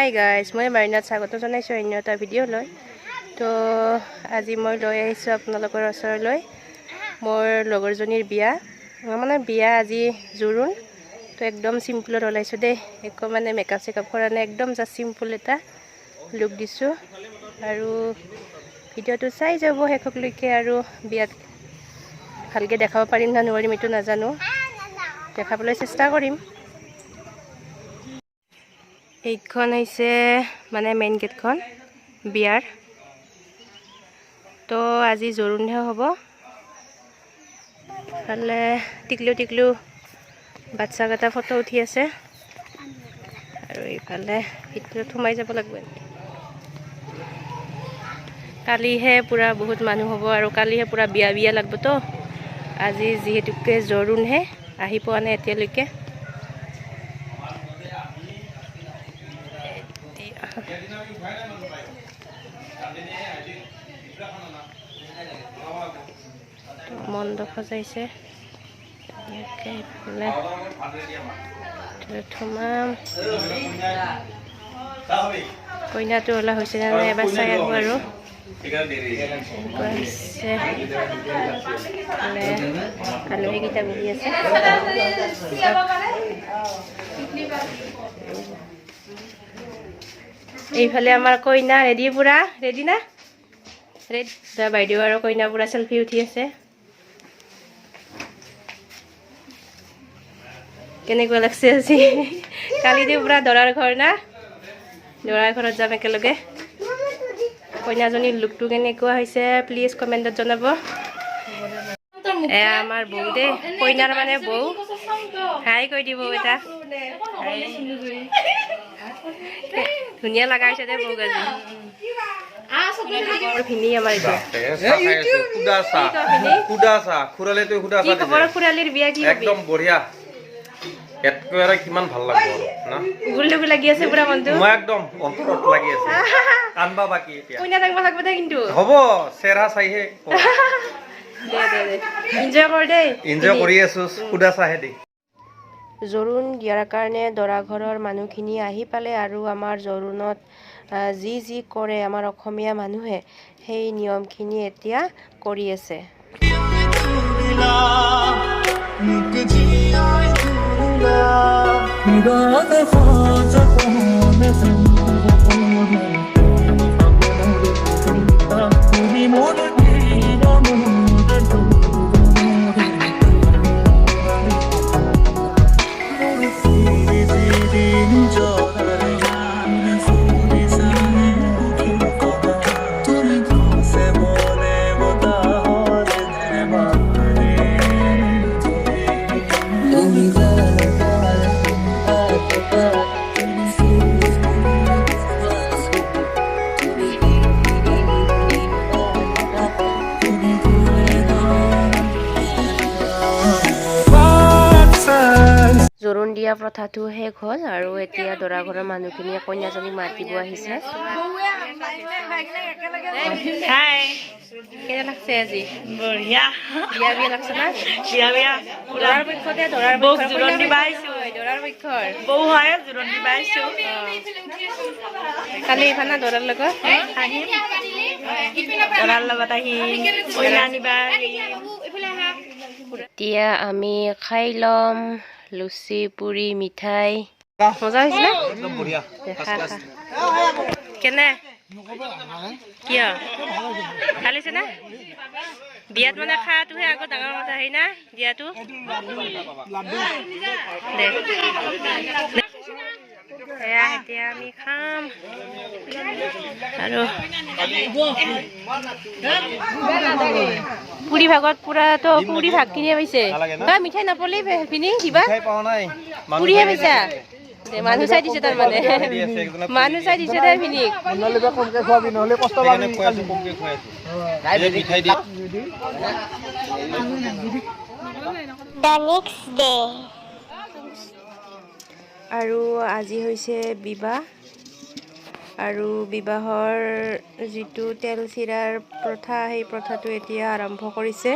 Hi guys, মই মাৰিনাত স্বাগত জনাইছোঁ অন্য এটা ভিডিঅ' লৈ। তো আজি মই লৈ আহিছোঁ আপোনালোকৰ ওচৰলৈ মোৰ লগৰজনীৰ বিয়া, মানে বিয়া আজি জোৰোণ। তো একদম চিম্পুলত ওলাইছোঁ দেই, একো মানে মেকআপ চেকআপ কৰা নাই, একদম জাষ্ট চিম্পুল এটা লুক দিছোঁ। আৰু ভিডিঅ'টো চাই যাব শেষলৈকে, আৰু বিয়াত ভালকৈ দেখাব পাৰিম না নোৱাৰিম এইটো নাজানো, দেখাবলৈ চেষ্টা কৰিম। এইখন হৈছে মানে মেইন গেটখন বিয়াৰ। তো আজি জোৰোণহে হ'ব। ফালে টিকলু টিকলু বাচ্চাকেইটা ফটো উঠি আছে, আৰু এইফালে ভিতৰত সোমাই যাব লাগিব। কালিহে পূৰা বহুত মানুহ হ'ব, আৰু কালিহে পূৰা বিয়া বিয়া লাগিব। তো আজি যিহেতুকে জোৰোণহে, আহি পোৱা নাই এতিয়ালৈকে। মণ্ডপ সজাইছে কইনাটো ওলা হৈছে নে নাই এবাৰ চাই আহোঁ। আৰু আলহীকেইটা বহি আছে। এইফালে আমাৰ কইনা ৰেডি, পুৰা ৰেডি না? ৰেডি। বাইদেউ আৰু কইনা পুৰা চেলফি উঠি আছে। কেনেকুৱা লাগছে আজি? কালিতো পুৰা দৰাৰ ঘৰ না, দৰাৰ ঘৰত যাম একেলগে। কইনাজনীৰ লুকটো কেনেকুৱা হৈছে প্লিজ কমেণ্টত জনাব। আমাৰ বৌ দেই, কইনাৰ মানে বৌ। হাই কৈ দিব এটা, ধুনীয়া লগা হৈছে দে বৌক আজি। খুৰালিৰ বিয়া কি একদম বঢ়িয়া, কিমান ভাল লাগিব না। গুলগুল লাগি আছে পুৰা মনটো, মই একদম অন্তৰত লাগি আছে। কানবা বাকি এতিয়া কইনা থাকিব লাগব দে, কিন্তু হ'ব চেৰা চাইহে দে দে দে এনজয় কৰ দে। এনজয় কৰি আছো, খুদা চাহে দে। জোৰোণ দিয়াৰ কাৰণে দৰা ঘৰৰ মানুহখিনি আহি পালে, আৰু আমাৰ জোৰোণত যি যি কৰে আমাৰ অসমীয়া মানুহে সেই নিয়মখিনি এতিয়া কৰি আছে। জোৰোণ দিয়া প্ৰথাটো শেষ হ'ল, আৰু এতিয়া দৰা ঘৰৰ মানুহখিনিয়ে কইনাজনীক মাতিব আহিছে। কেনে লাগছে আজি? বঢ়িয়া, বিয়া বিয়া লাগছে না? বিয়া বিয়া দৰাৰ পক্ষতে, দৰাৰ পক্ষ জোৰোণ দিবা আহিছো, দৰাৰ পক্ষৰ বৌ হয় জোৰোণ দিবা আহিছো। কালি এইফালে দৰাৰ লগত আহিম, দৰাৰ লগত আহিম, কইনা নিবা। এতিয়া আমি খাই ল'ম লুচি, পুৰি, মিঠাই। মজা হৈছে না? কেনে কিয় ভাল হৈছে না? বিয়াত মানে খাটোহে আগত ডাঙৰ কথা হয় না, দিয়াটো। এতিয়া আমি খাম, আৰু পুৰি ভাগত পুৰাতো পুৰি ভাগ কিনিয়ে পাইছে। মিঠাই নাপালেই পিনি কিবা পুৰিহে পাইছা। মানুহ চাই দিছে, তাৰমানে মানুহ চাই দিছে দে পিনিক। আৰু আজি হৈছে বিবাহ, আৰু বিবাহৰ যিটো তেল চিৰাৰ প্ৰথা, সেই প্ৰথাটো এতিয়া আৰম্ভ কৰিছে।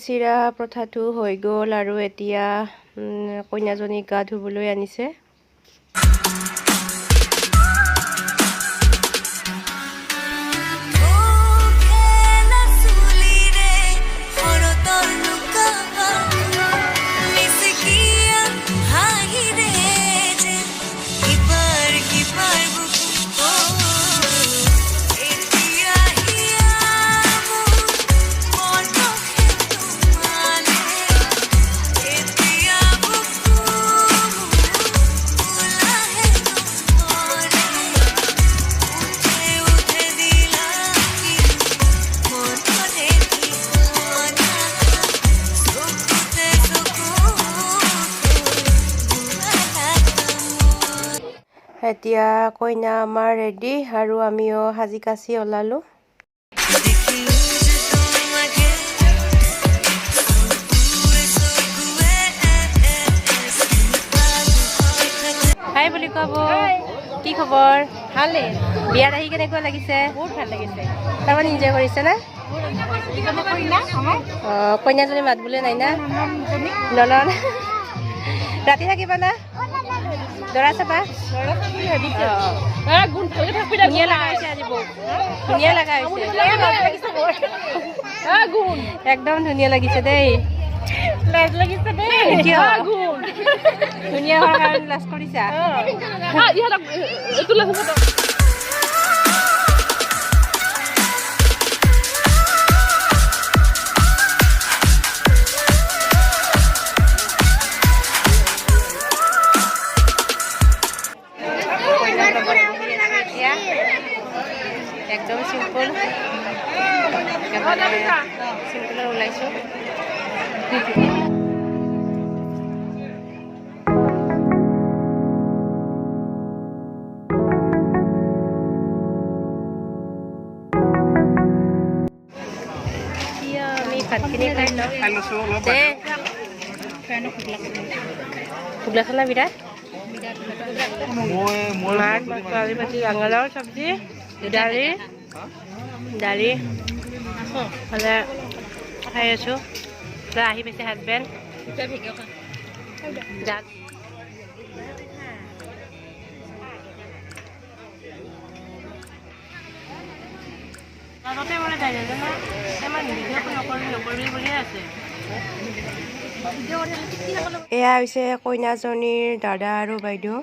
চিৰা প্ৰথাটো হৈ গ'ল আৰু এতিয়া কইনাজনীক গা ধুবলৈ আনিছে। এতিয়া কইনা আমাৰ ৰেডি আৰু আমিও সাজি কাচি ওলালো। হাই বুলি কব। কি খবৰ? ভালে। বিয়াত আহি কেনেকুৱা লাগিছে? বহুত ভাল লাগিছে। তাৰমানে এনজয় কৰিছে না? কইনাজনী মাত বোলে নাই না? নলন। ৰাতি থাকিবা না? দৰা চাবা? ধুনীয়া লগা হৈছে আজি বহুত। ধুনীয়া লগা হৈছে। একদম ধুনীয়া লাগিছে দেই। ধুনীয়া হোৱাৰ কাৰণে লাজ কৰিছা? একদম চিম্পল চিম্পলৰ ওলাইছো। আমি ভাতখিনি খাই লওঁ। ভোগলা খালা বিৰাট। মাছ আলু ভাজি ৰঙালাও চব্জি দালি হ'লে খাই আছোঁ। আহি পাইছে হাজবেণ্ড। যাক এয়া হৈছে কইনাজনীৰ দাদা আৰু বাইদেউ।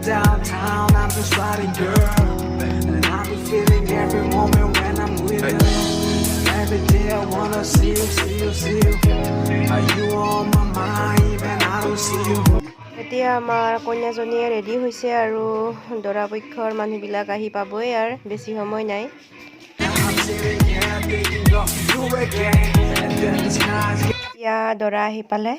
Downtown, I'm just riding, girl, and I'll be feeling every moment when I'm with you. Every day I wanna see you. Are you on my mind when I don't see you? এতিয়া আমাৰ কন্যাজনীয়ে ready হৈছে আৰু দৰা পক্ষৰ মানুহবিলাক আহি পাবই আৰু বেছি সময় নাই। এতিয়া দৰা আহি পালে।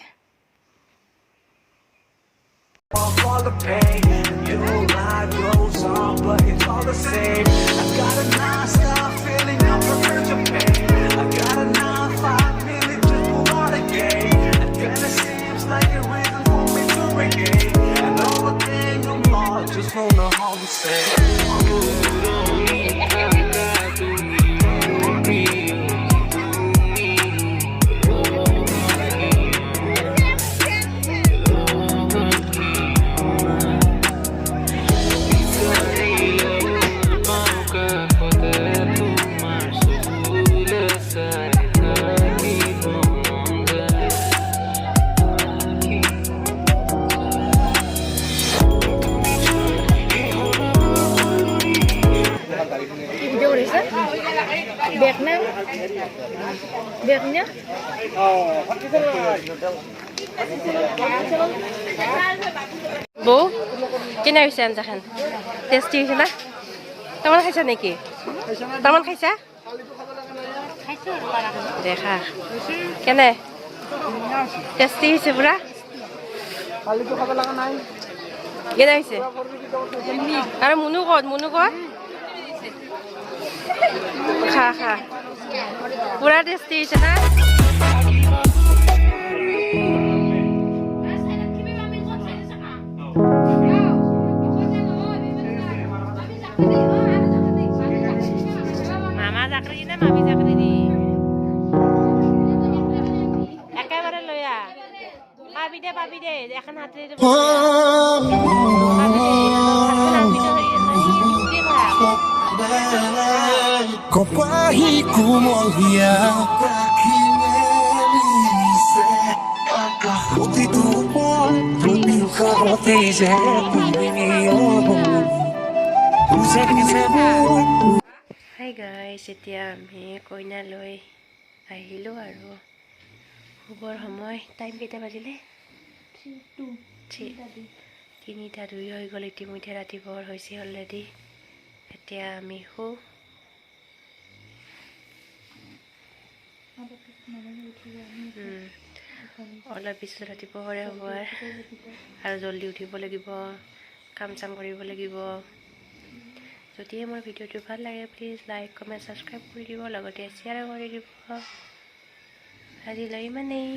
All the pain, your life goes on, but it's all the same. I gotta not stop feeling up for your pain. I gotta not 5 minutes just move on again. And then it seems like a reason for me to regain. And all the thing no more, just wanna hold the same. Biaknya? Oh, বৌ কেনে হৈছে আঞ্জাখন tasty হৈছে না তামান খাইছা নেকি তামান খাইছা দেখা কেনে টেষ্টি হৈছে পুৰা কেনে হৈছে আৰু মুনু ক'ত খা পুৰা টেষ্টি হৈছে না মামা জাকৰি নে মামী জাকৰি দি একেবাৰে লৈ আহ পাবি দে এখন হাতেৰে Kopahi kumohia Roti tu pon Roti karote je Hi guys, এতিয়া আমি কইনা লৈ আহিলো আৰু শুবৰ সময় টাইম কেইটা বাজিলে 3:02 হৈ গ'ল ইতিমধ্যে ৰাতিপুৱাৰ হৈছে অলৰেডি এতিয়া আমি অলপ পিছত ৰাতিপুৱাৰে হ'ব আৰু জলদি উঠিব লাগিব কাম চাম কৰিব লাগিব যদি মোৰ ভিডিঅ'টো ভাল লাগে প্লিজ লাইক কমেণ্ট ছাবস্ক্ৰাইব কৰি দিব লগতে শ্বেয়াৰ কৰি দিব আজিলৈ ইমানেই